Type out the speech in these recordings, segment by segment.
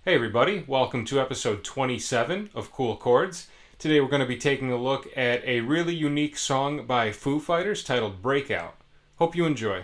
Hey everybody, welcome to episode 27 of Cool Chords. Today we're going to be taking a look at a really unique song by Foo Fighters titled Breakout. Hope you enjoy.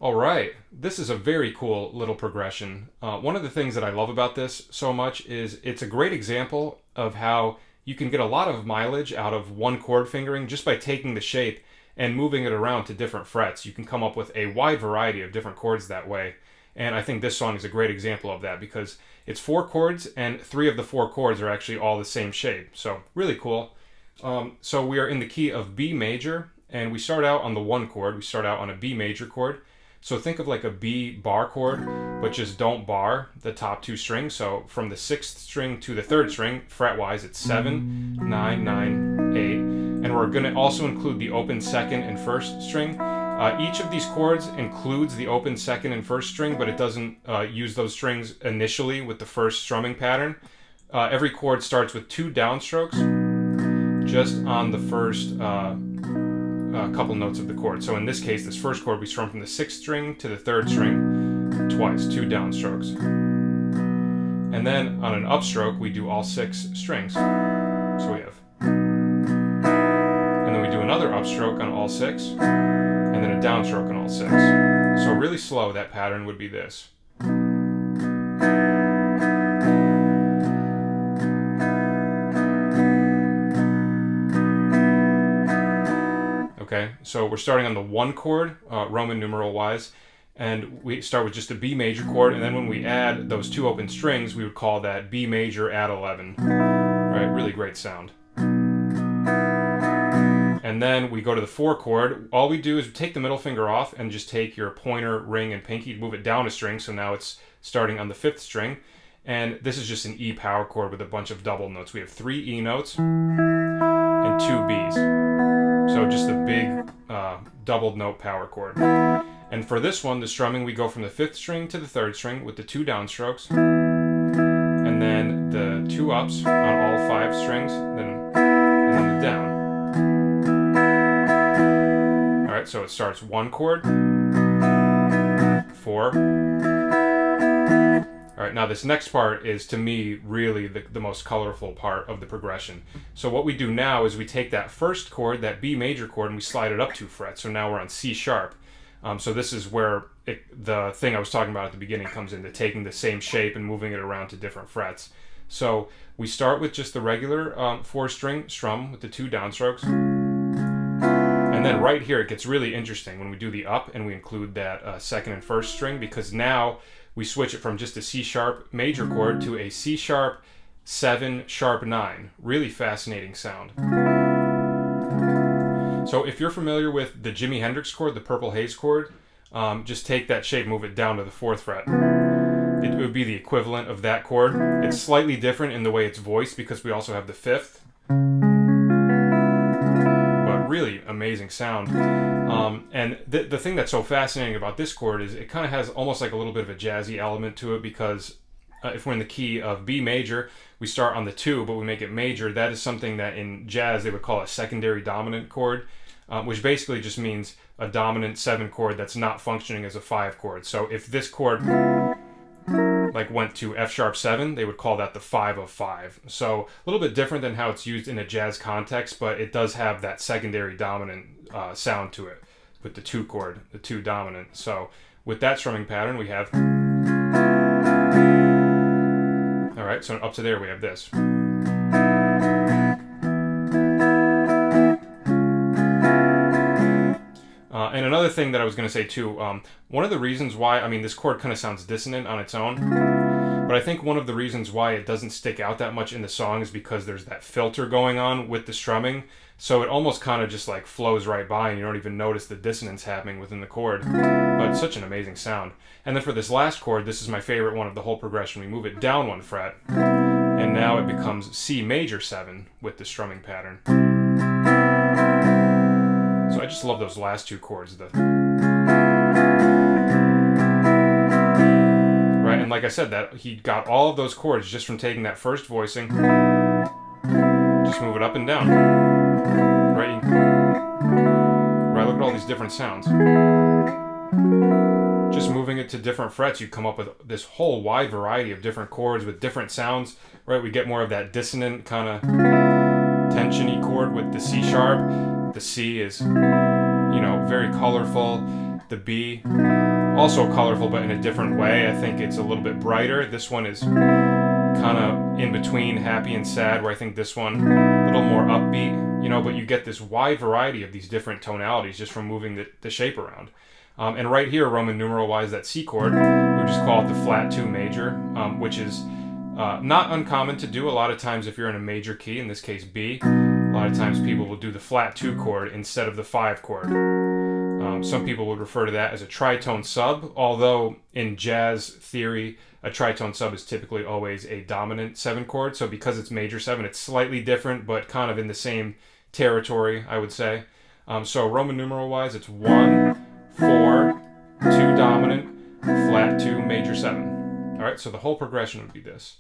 Alright, this is a very cool little progression. One of the things that I love about this so much is it's a great example of how you can get a lot of mileage out of one chord fingering just by taking the shape and moving it around to different frets. You can come up with a wide variety of different chords that way. And I think this song is a great example of that because it's 4 chords and 3 of the 4 chords are actually all the same shape. So really cool. So we are in the key of B major and we start out on the 1 chord. We start out on a B major chord. So think of like a B bar chord, but just don't bar the top 2 strings. So from the 6th string to the 3rd string, fret-wise, it's 7, 9, 9, 8. And we're going to also include the open 2nd and 1st string. Each of these chords includes the open 2nd and 1st string, but it doesn't use those strings initially with the first strumming pattern. Every chord starts with 2 downstrokes just on the first couple notes of the chord. So in this case, this first chord we strum from the 6th string to the 3rd string twice, 2 downstrokes. And then on an upstroke, we do all 6 strings. So we have. And then we do another upstroke on all 6, and then a downstroke on all 6. So really slow, that pattern would be this. Okay, so we're starting on the 1 chord, Roman numeral wise, and we start with just a B major chord, and then when we add those 2 open strings, we would call that B major add 11. Right, really great sound. And then we go to the 4 chord. All we do is take the middle finger off and just take your pointer, ring, and pinky, move it down a string, so now it's starting on the 5th string. And this is just an E power chord with a bunch of double notes. We have 3 E notes and 2 Bs. So just a big doubled note power chord. And for this one, the strumming, we go from the 5th string to the 3rd string with the 2 downstrokes. And then the 2 ups on all 5 strings, and then the down. Alright, so it starts 1 chord, 4. Alright, now this next part is, to me, really the most colorful part of the progression. So what we do now is we take that first chord, that B major chord, and we slide it up 2 frets. So now we're on C sharp. So this is where the thing I was talking about at the beginning comes into taking the same shape and moving it around to different frets. So we start with just the regular 4-string strum with the 2 downstrokes. And then right here it gets really interesting when we do the up and we include that 2nd and 1st string, because now we switch it from just a C sharp major chord to a C sharp 7 sharp 9. Really fascinating sound. So if you're familiar with the Jimi Hendrix chord, the Purple Haze chord, just take that shape, move it down to the 4th fret. It would be the equivalent of that chord. It's slightly different in the way it's voiced because we also have the 5th. But really amazing sound. And the thing that's so fascinating about this chord is it kind of has almost like a little bit of a jazzy element to it, because if we're in the key of B major, we start on the 2, but we make it major. That is something that in jazz they would call a secondary dominant chord, which basically just means a dominant 7 chord that's not functioning as a 5 chord. So if this chord like went to F sharp 7, they would call that the 5 of 5. So a little bit different than how it's used in a jazz context, but it does have that secondary dominant sound to it with the 2 chord, the 2 dominant. So with that strumming pattern we have. Alright, so up to there we have this. And another thing that I was going to say too, one of the reasons why, I mean, this chord kind of sounds dissonant on its own, But I think one of the reasons why it doesn't stick out that much in the song is because there's that filter going on with the strumming. So it almost kind of just like flows right by and you don't even notice the dissonance happening within the chord. But it's such an amazing sound. And then for this last chord, this is my favorite one of the whole progression. We move it down 1 fret, and now it becomes C major 7 with the strumming pattern. So I just love those last 2 chords. Right, and like I said, that he got all of those chords just from taking that first voicing. Just move it up and down. Right, look at all these different sounds. Just moving it to different frets, you come up with this whole wide variety of different chords with different sounds. Right, we get more of that dissonant kind of tension-y chord with the C sharp. The C is, very colorful. The B, also colorful, but in a different way. I think it's a little bit brighter. This one is kind of in between happy and sad, where I think this one a little more upbeat, but you get this wide variety of these different tonalities just from moving the shape around. And right here, Roman numeral wise, that C chord, we just call it the flat 2 major, which is not uncommon to do. A lot of times if you're in a major key, in this case B, a lot of times people will do the flat 2 chord instead of the 5 chord. Some people would refer to that as a tritone sub, although in jazz theory, a tritone sub is typically always a dominant 7 chord. So because it's major 7, it's slightly different, but kind of in the same territory, I would say. So Roman numeral wise, it's 1, 4, 2 dominant, flat 2, major 7. All right, so the whole progression would be this.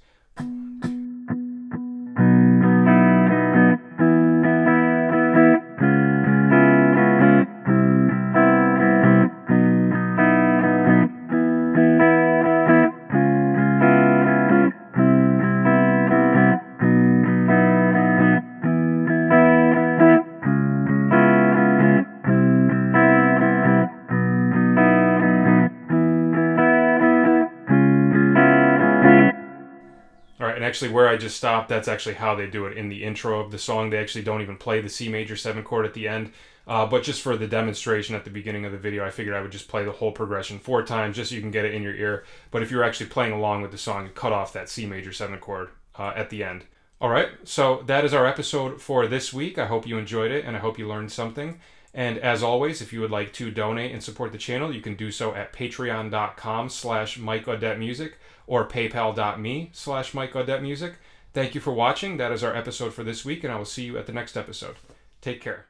And actually where I just stopped, that's actually how they do it in the intro of the song. They actually don't even play the C major 7 chord at the end. But just for the demonstration at the beginning of the video, I figured I would just play the whole progression 4 times just so you can get it in your ear. But if you're actually playing along with the song, you cut off that C major 7 chord at the end. All right, so that is our episode for this week. I hope you enjoyed it and I hope you learned something. And as always, if you would like to donate and support the channel, you can do so at patreon.com/MikeAudetteMusic or paypal.me/MikeAudetteMusic. Thank you for watching. That is our episode for this week, and I will see you at the next episode. Take care.